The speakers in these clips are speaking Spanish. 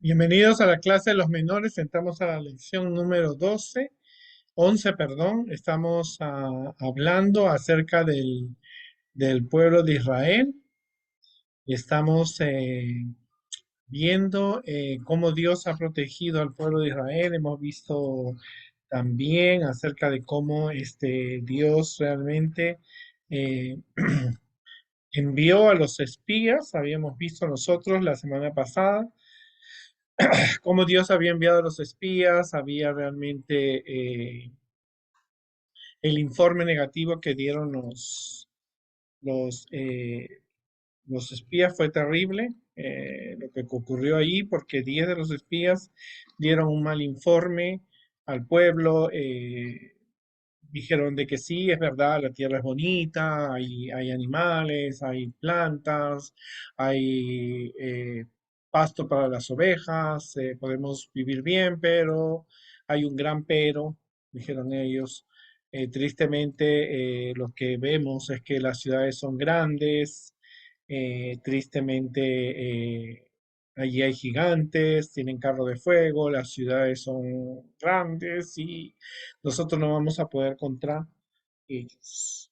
Bienvenidos a la clase de los menores. Entramos a la lección número 11, perdón. Estamos hablando acerca del pueblo de Israel y estamos viendo cómo Dios ha protegido al pueblo de Israel. Hemos visto también acerca de cómo Dios realmente eh, envió a los espías. Habíamos visto nosotros la semana pasada cómo Dios había enviado a los espías, había realmente el informe negativo que dieron los, eh, los espías fue terrible, lo que ocurrió ahí, porque 10 de los espías dieron un mal informe al pueblo, dijeron de que sí, es verdad, la tierra es bonita, hay animales, hay plantas, hay pasto para las ovejas, podemos vivir bien, pero hay un gran pero, dijeron ellos. Tristemente, lo que vemos es que las ciudades son grandes, tristemente, allí hay gigantes, tienen carro de fuego, las ciudades son grandes y nosotros no vamos a poder contra ellos.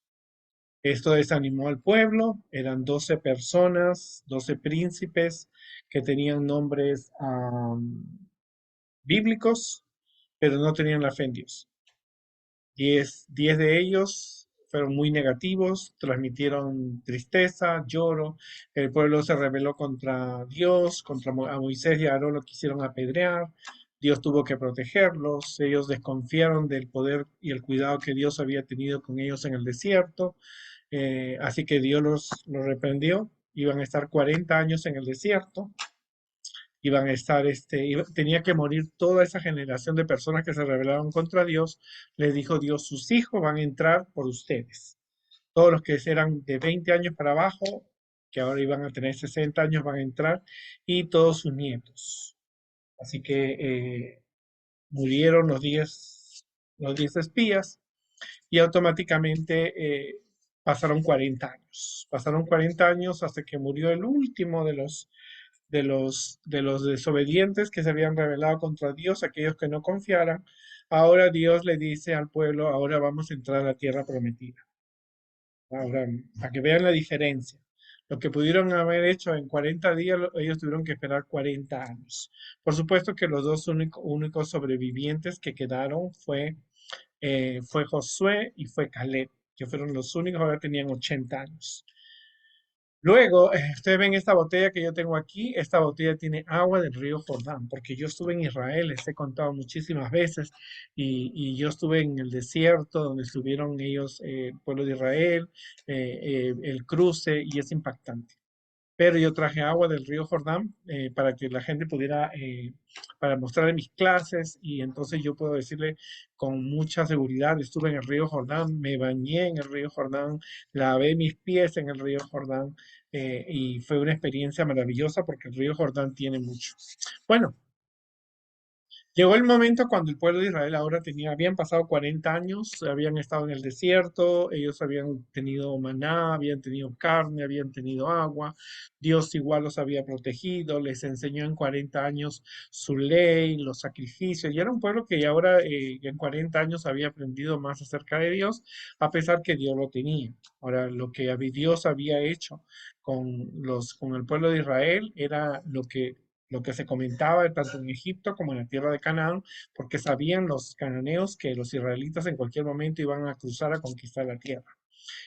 Esto desanimó al pueblo, eran 12 personas, 12 príncipes que tenían nombres bíblicos, pero no tenían la fe en Dios. 10 de ellos fueron muy negativos, transmitieron tristeza, lloro, el pueblo se rebeló contra Dios, contra a Moisés y a Aarón lo quisieron apedrear, Dios tuvo que protegerlos, ellos desconfiaron del poder y el cuidado que Dios había tenido con ellos en el desierto, así que Dios los reprendió, iban a estar 40 años en el desierto, iban a estar, tenía que morir toda esa generación de personas que se rebelaron contra Dios. Les dijo Dios, sus hijos van a entrar por ustedes. Todos los que eran de 20 años para abajo, que ahora iban a tener 60 años, van a entrar, y todos sus nietos. Así que murieron los diez espías y automáticamente pasaron 40 años. Pasaron 40 años hasta que murió el último de los desobedientes que se habían rebelado contra Dios, aquellos que no confiaran. Ahora Dios le dice al pueblo, ahora vamos a entrar a la tierra prometida. Ahora, para que vean la diferencia. Lo que pudieron haber hecho en 40 días, ellos tuvieron que esperar 40 años. Por supuesto que los dos únicos sobrevivientes que quedaron fue Josué y fue Caleb, que fueron los únicos, ahora tenían 80 años. Luego, ustedes ven esta botella que yo tengo aquí, esta botella tiene agua del río Jordán, porque yo estuve en Israel, les he contado muchísimas veces, y yo estuve en el desierto donde estuvieron ellos, el pueblo de Israel, el cruce, y es impactante. Pero yo traje agua del río Jordán para que la gente pudiera, para mostrar en mis clases, y entonces yo puedo decirle con mucha seguridad, estuve en el río Jordán, me bañé en el río Jordán, lavé mis pies en el río Jordán, y fue una experiencia maravillosa porque el río Jordán tiene mucho. Bueno, llegó el momento cuando el pueblo de Israel ahora habían pasado 40 años, habían estado en el desierto, ellos habían tenido maná, habían tenido carne, habían tenido agua, Dios igual los había protegido, les enseñó en 40 años su ley, los sacrificios, y era un pueblo que ahora en 40 años había aprendido más acerca de Dios, a pesar que Dios lo tenía. Ahora, lo que Dios había hecho con el pueblo de Israel era lo que se comentaba tanto en Egipto como en la tierra de Canaán, porque sabían los cananeos que los israelitas en cualquier momento iban a cruzar a conquistar la tierra.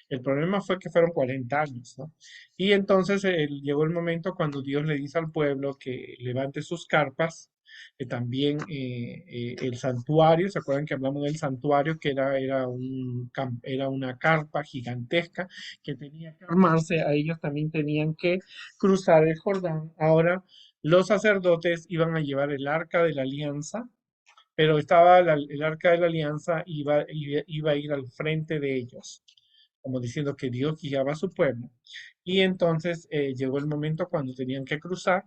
El problema fue que fueron 40 años, ¿no? Y entonces llegó el momento cuando Dios le dice al pueblo que levante sus carpas, también el santuario, ¿se acuerdan que hablamos del santuario? Que era una carpa gigantesca que tenía que armarse, a ellos también tenían que cruzar el Jordán. Ahora los sacerdotes iban a llevar el arca de la alianza, pero el arca de la alianza iba a ir al frente de ellos, como diciendo que Dios guiaba a su pueblo. Y entonces llegó el momento cuando tenían que cruzar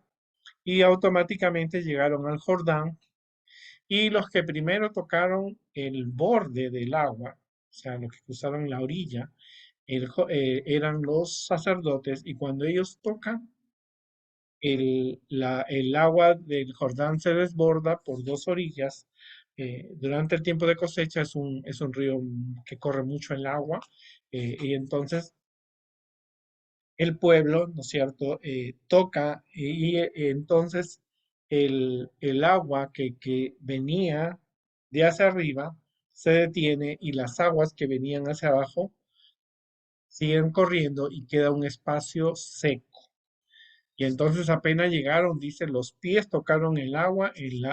y automáticamente llegaron al Jordán, y los que primero tocaron el borde del agua, o sea, los que cruzaron la orilla, eran los sacerdotes, y cuando ellos tocan el agua del Jordán se desborda por dos orillas. Durante el tiempo de cosecha es un río que corre mucho el agua, y entonces el pueblo, ¿no es cierto?, toca, entonces el agua que venía de hacia arriba se detiene y las aguas que venían hacia abajo siguen corriendo y queda un espacio seco. Y entonces apenas llegaron, dice, los pies tocaron el agua, el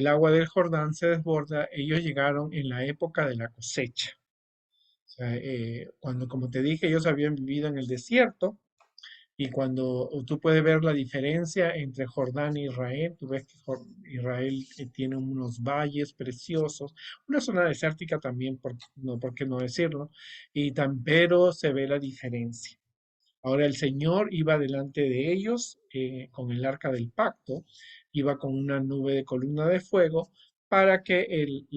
agua del Jordán se desborda, ellos llegaron en la época de la cosecha. O sea, cuando, como te dije, ellos habían vivido en el desierto. Y cuando tú puedes ver la diferencia entre Jordán e Israel, tú ves que Israel tiene unos valles preciosos, una zona desértica también, no, ¿por qué no decirlo? Pero se ve la diferencia. Ahora el Señor iba delante de ellos con el arca del pacto, iba con una nube de columna de fuego para que el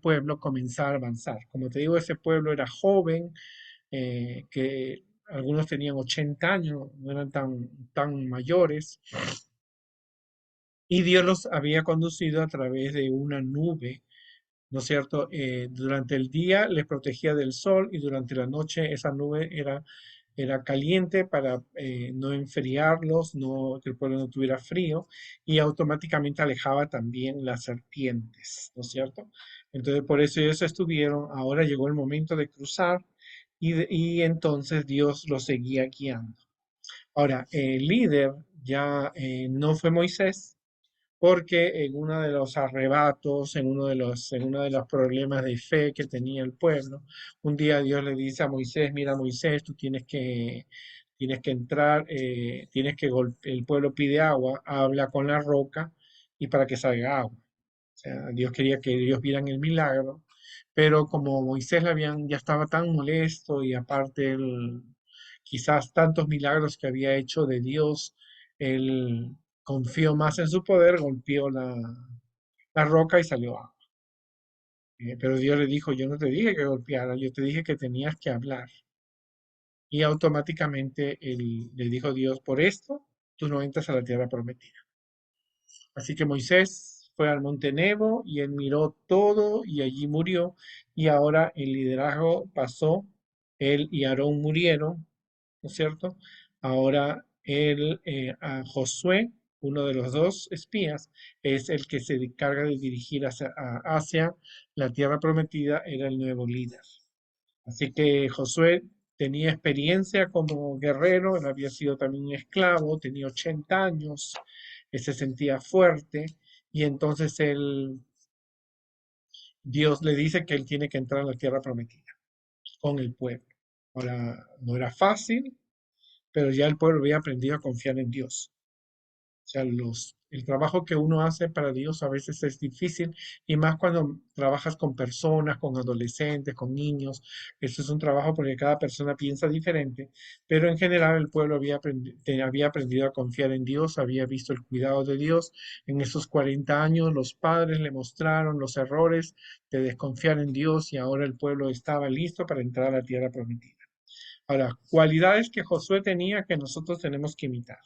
pueblo comenzara a avanzar. Como te digo, ese pueblo era joven, que algunos tenían 80 años, no eran tan mayores, y Dios los había conducido a través de una nube, ¿no es cierto? Durante el día les protegía del sol y durante la noche esa nube era caliente para no enfriarlos, que el pueblo no tuviera frío, y automáticamente alejaba también las serpientes, ¿no es cierto? Entonces por eso ellos estuvieron, ahora llegó el momento de cruzar y entonces Dios los seguía guiando. Ahora, el líder ya no fue Moisés, porque en uno de los arrebatos, en uno de los problemas de fe que tenía el pueblo, un día Dios le dice a Moisés, mira Moisés, tú tienes que entrar, el pueblo pide agua, habla con la roca y para que salga agua. O sea, Dios quería que ellos vieran el milagro, pero como Moisés ya estaba tan molesto y aparte quizás tantos milagros que había hecho de Dios, él confió más en su poder, golpeó la roca y salió agua. Pero Dios le dijo, yo no te dije que golpeara, yo te dije que tenías que hablar. Y automáticamente le dijo Dios, por esto tú no entras a la tierra prometida. Así que Moisés fue al monte Nebo y él miró todo y allí murió. Y ahora el liderazgo pasó, él y Aarón murieron, ¿no es cierto? Ahora a Josué, uno de los dos espías, es el que se encarga de dirigir hacia la tierra prometida, era el nuevo líder. Así que Josué tenía experiencia como guerrero, él había sido también un esclavo, tenía 80 años, se sentía fuerte y entonces Dios le dice que él tiene que entrar a la tierra prometida con el pueblo. Ahora, no era fácil, pero ya el pueblo había aprendido a confiar en Dios. O sea, el trabajo que uno hace para Dios a veces es difícil y más cuando trabajas con personas, con adolescentes, con niños. Eso es un trabajo porque cada persona piensa diferente, pero en general el pueblo había aprendido a confiar en Dios, había visto el cuidado de Dios. En esos 40 años los padres le mostraron los errores de desconfiar en Dios y ahora el pueblo estaba listo para entrar a la tierra prometida. Ahora, cualidades que Josué tenía que nosotros tenemos que imitar,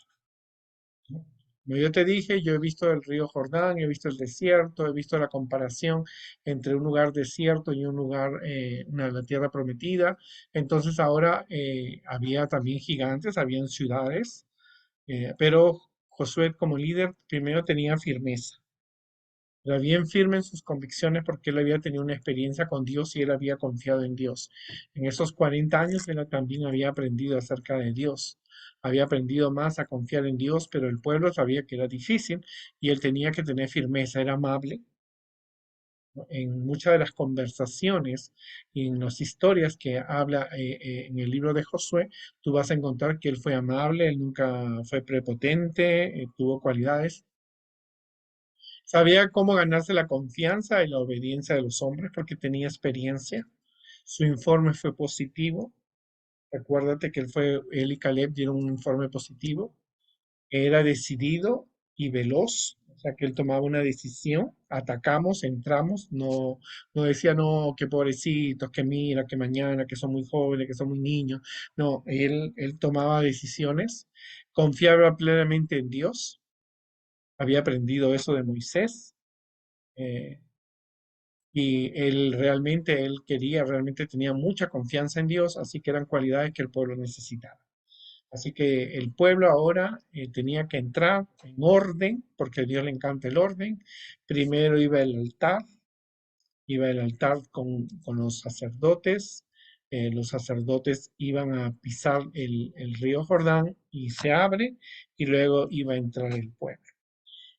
¿no? Como yo te dije, yo he visto el río Jordán, he visto el desierto, he visto la comparación entre un lugar desierto y un lugar, la tierra prometida. Entonces ahora había también gigantes, habían ciudades, pero Josué como líder primero tenía firmeza. Era bien firme en sus convicciones porque él había tenido una experiencia con Dios y él había confiado en Dios. En esos 40 años él también había aprendido acerca de Dios. Había aprendido más a confiar en Dios, pero el pueblo sabía que era difícil y él tenía que tener firmeza, era amable. ¿No? En muchas de las conversaciones y en las historias que habla en el libro de Josué, tú vas a encontrar que él fue amable, él nunca fue prepotente, tuvo cualidades. Sabía cómo ganarse la confianza y la obediencia de los hombres porque tenía experiencia. Su informe fue positivo. Recuérdate que él y Caleb dieron un informe positivo. Era decidido y veloz, o sea que él tomaba una decisión, atacamos, entramos, no decía, no, qué pobrecitos, que mira, que mañana, que son muy jóvenes, que son muy niños. No, él tomaba decisiones confiaba plenamente en Dios, había aprendido eso de Moisés, eh, y él quería, realmente tenía mucha confianza en Dios, así que eran cualidades que el pueblo necesitaba. Así que el pueblo ahora tenía que entrar en orden, porque a Dios le encanta el orden. Primero iba el altar con los sacerdotes iban a pisar el río Jordán y se abre, y luego iba a entrar el pueblo.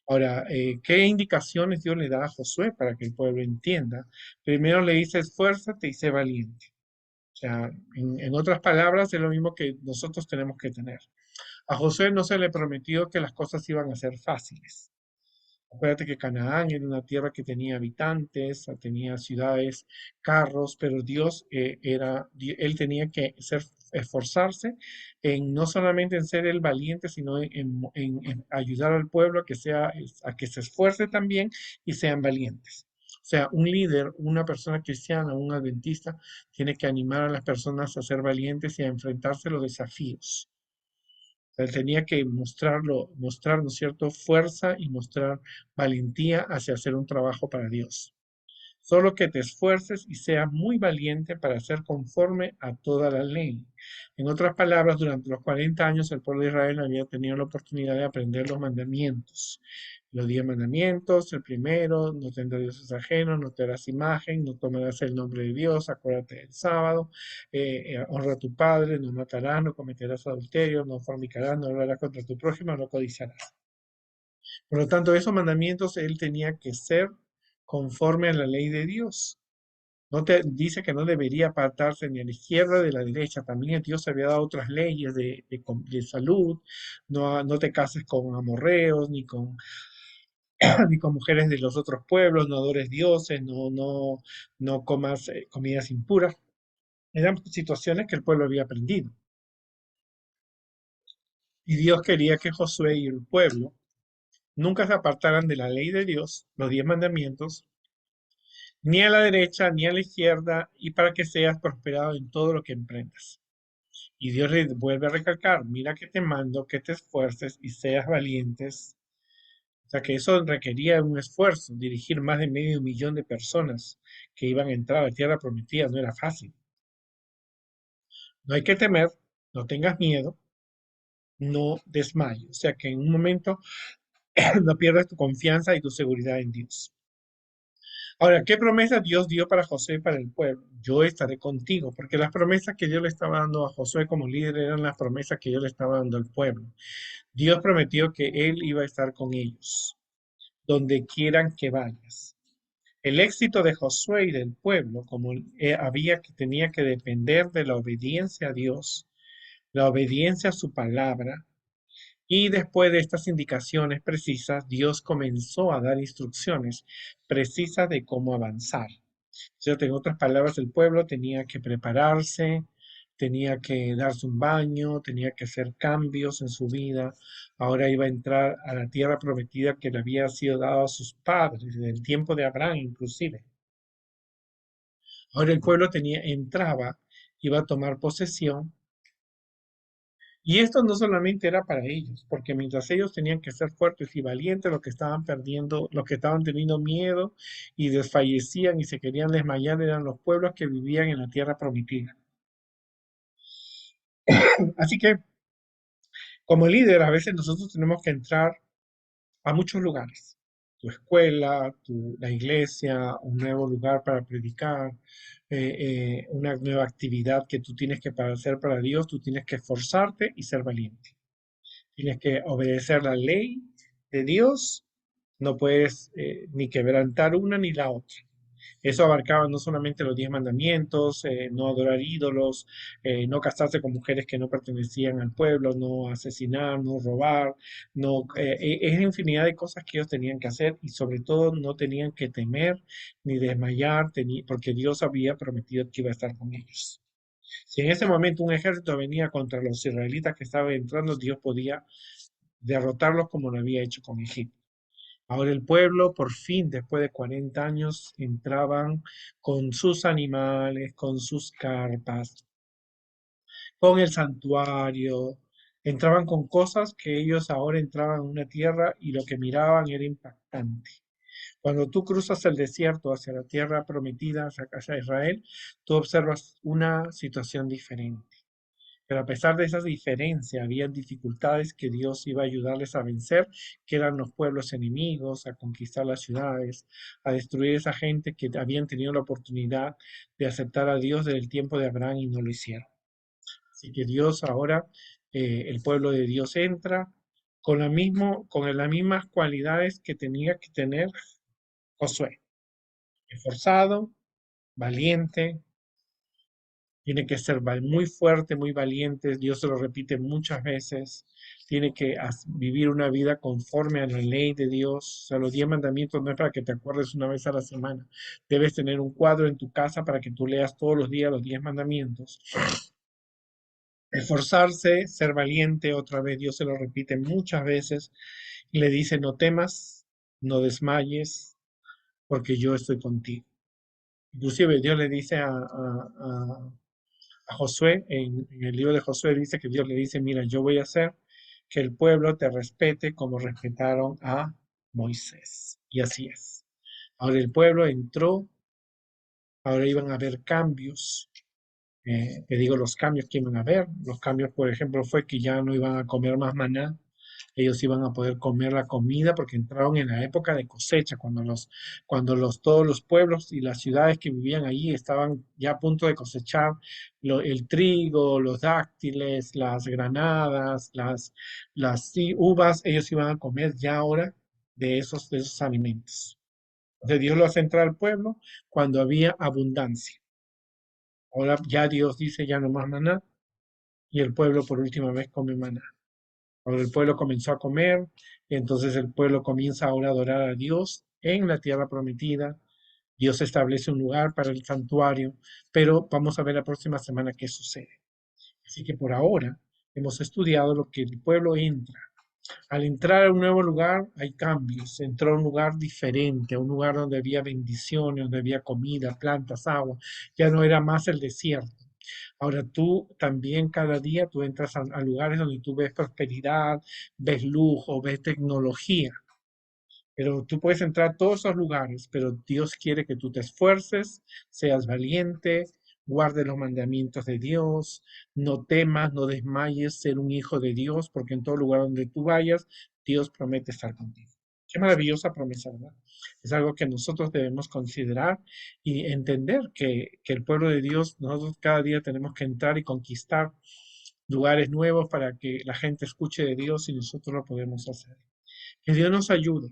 Ahora, ¿qué indicaciones Dios le da a Josué para que el pueblo entienda? Primero le dice, esfuérzate y sé valiente. O sea, en otras palabras, es lo mismo que nosotros tenemos que tener. A Josué no se le prometió que las cosas iban a ser fáciles. Acuérdate que Canaán era una tierra que tenía habitantes, tenía ciudades, carros, pero él tenía que esforzarse en no solamente en ser el valiente, sino en ayudar al pueblo a que se esfuerce también y sean valientes. O sea, un líder, una persona cristiana, un adventista, tiene que animar a las personas a ser valientes y a enfrentarse a los desafíos. Él tenía que mostrar, ¿no es cierto?, fuerza y mostrar valentía hacia hacer un trabajo para Dios. Solo que te esfuerces y seas muy valiente para ser conforme a toda la ley. En otras palabras, durante los 40 años el pueblo de Israel había tenido la oportunidad de aprender los mandamientos. Los 10 mandamientos, el primero, no tendrás dioses ajenos, no te harás imagen, no tomarás el nombre de Dios, acuérdate del sábado, honra a tu padre, no matarás, no cometerás adulterio, no fornicarás, no hablarás contra tu prójimo, no codiciarás. Por lo tanto, esos mandamientos él tenía que ser conforme a la ley de Dios. No te dice que no debería apartarse ni a la izquierda ni a la derecha. También Dios había dado otras leyes de salud. No, no te cases con amorreos, ni con mujeres de los otros pueblos, no adores dioses, no comas comidas impuras. Eran situaciones que el pueblo había aprendido. Y Dios quería que Josué y el pueblo nunca se apartaran de la ley de Dios, los 10 mandamientos, ni a la derecha ni a la izquierda, y para que seas prosperado en todo lo que emprendas. Y Dios le vuelve a recalcar, mira que te mando que te esfuerces y seas valientes. O sea que eso requería un esfuerzo, dirigir más de medio millón de personas que iban a entrar a la tierra prometida, no era fácil. No hay que temer, no tengas miedo, no desmayes. O sea que en un momento no pierdas tu confianza y tu seguridad en Dios. Ahora, ¿qué promesa Dios dio para José y para el pueblo? Yo estaré contigo, porque las promesas que Dios le estaba dando a Josué como líder eran las promesas que Dios le estaba dando al pueblo. Dios prometió que Él iba a estar con ellos, donde quieran que vayas. El éxito de Josué y del pueblo, como tenía que depender de la obediencia a Dios, la obediencia a su palabra, y después de estas indicaciones precisas, Dios comenzó a dar instrucciones precisas de cómo avanzar. ¿Cierto? En otras palabras, el pueblo tenía que prepararse, tenía que darse un baño, tenía que hacer cambios en su vida. Ahora iba a entrar a la tierra prometida que le había sido dada a sus padres, desde el tiempo de Abraham inclusive. Ahora el pueblo entraba, iba a tomar posesión. Y esto no solamente era para ellos, porque mientras ellos tenían que ser fuertes y valientes, lo que estaban perdiendo, los que estaban teniendo miedo y desfallecían y se querían desmayar eran los pueblos que vivían en la tierra prometida. Así que como líder, a veces nosotros tenemos que entrar a muchos lugares. Tu escuela, la iglesia, un nuevo lugar para predicar, una nueva actividad que tú tienes que para hacer para Dios, tú tienes que esforzarte y ser valiente. Tienes que obedecer la ley de Dios, no puedes ni quebrantar una ni la otra. Eso abarcaba no solamente los 10 mandamientos, no adorar ídolos, no casarse con mujeres que no pertenecían al pueblo, no asesinar, no robar, no, es infinidad de cosas que ellos tenían que hacer y sobre todo no tenían que temer ni desmayar, porque Dios había prometido que iba a estar con ellos. Si en ese momento un ejército venía contra los israelitas que estaban entrando, Dios podía derrotarlos como lo había hecho con Egipto. Ahora el pueblo, por fin, después de 40 años, entraban con sus animales, con sus carpas, con el santuario. Entraban con cosas que ellos ahora entraban a una tierra y lo que miraban era impactante. Cuando tú cruzas el desierto hacia la tierra prometida, hacia Israel, tú observas una situación diferente. Pero a pesar de esas diferencias, había dificultades que Dios iba a ayudarles a vencer, que eran los pueblos enemigos, a conquistar las ciudades, a destruir esa gente que habían tenido la oportunidad de aceptar a Dios desde el tiempo de Abraham y no lo hicieron. Así que Dios ahora, el pueblo de Dios entra con las mismas cualidades que tenía que tener Josué. Esforzado, valiente, tiene que ser muy fuerte, muy valiente, Dios se lo repite muchas veces, tiene que vivir una vida conforme a la ley de Dios. O sea, los 10 mandamientos no es para que te acuerdes una vez a la semana, debes tener un cuadro en tu casa para que tú leas todos los días los 10 mandamientos. Esforzarse, ser valiente, otra vez Dios se lo repite muchas veces y le dice, no temas, no desmayes, porque yo estoy contigo. Inclusive Dios le dice a Josué, en el libro de Josué dice que Dios le dice, mira, yo voy a hacer que el pueblo te respete como respetaron a Moisés. Y así es. Ahora el pueblo entró, ahora iban a haber cambios. Te digo los cambios que iban a haber. Los cambios, por ejemplo, fue que ya no iban a comer más maná, ellos iban a poder comer la comida porque entraron en la época de cosecha, todos los pueblos y las ciudades que vivían allí estaban ya a punto de cosechar el trigo, los dáctiles, las granadas, las uvas, ellos iban a comer ya ahora de esos alimentos. Entonces Dios lo hace entrar al pueblo cuando había abundancia. Ahora ya Dios dice ya no más maná y el pueblo por última vez come maná. Ahora el pueblo comenzó a comer, y entonces el pueblo comienza ahora a adorar a Dios en la tierra prometida. Dios establece un lugar para el santuario, pero vamos a ver la próxima semana qué sucede. Así que por ahora hemos estudiado lo que el pueblo entra. Al entrar a un nuevo lugar hay cambios. Entró a un lugar diferente, a un lugar donde había bendiciones, donde había comida, plantas, agua. Ya no era más el desierto. Ahora tú también cada día tú entras a lugares donde tú ves prosperidad, ves lujo, ves tecnología. Pero tú puedes entrar a todos esos lugares, pero Dios quiere que tú te esfuerces, seas valiente, guardes los mandamientos de Dios, no temas, no desmayes ser un hijo de Dios, porque en todo lugar donde tú vayas, Dios promete estar contigo. Qué maravillosa promesa, ¿verdad? Es algo que nosotros debemos considerar y entender que el pueblo de Dios, nosotros cada día tenemos que entrar y conquistar lugares nuevos para que la gente escuche de Dios y nosotros lo podemos hacer. Que Dios nos ayude,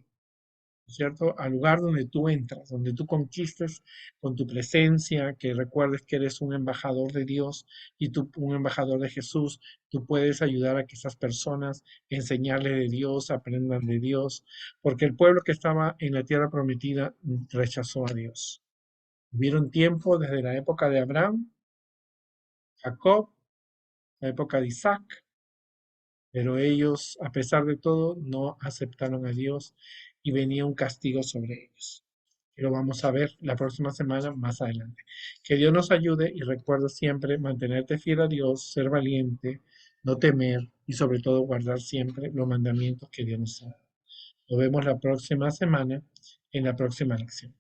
¿cierto? Al lugar donde tú entras, donde tú conquistes con tu presencia, que recuerdes que eres un embajador de Dios y tú un embajador de Jesús, tú puedes ayudar a que esas personas enseñarles de Dios, aprendan de Dios, porque el pueblo que estaba en la tierra prometida rechazó a Dios. Hubieron tiempo desde la época de Abraham, Jacob, la época de Isaac, pero ellos, a pesar de todo, no aceptaron a Dios y venía un castigo sobre ellos. Y lo vamos a ver la próxima semana más adelante. Que Dios nos ayude y recuerda siempre mantenerte fiel a Dios, ser valiente, no temer y sobre todo guardar siempre los mandamientos que Dios nos ha dado. Nos vemos la próxima semana en la próxima lección.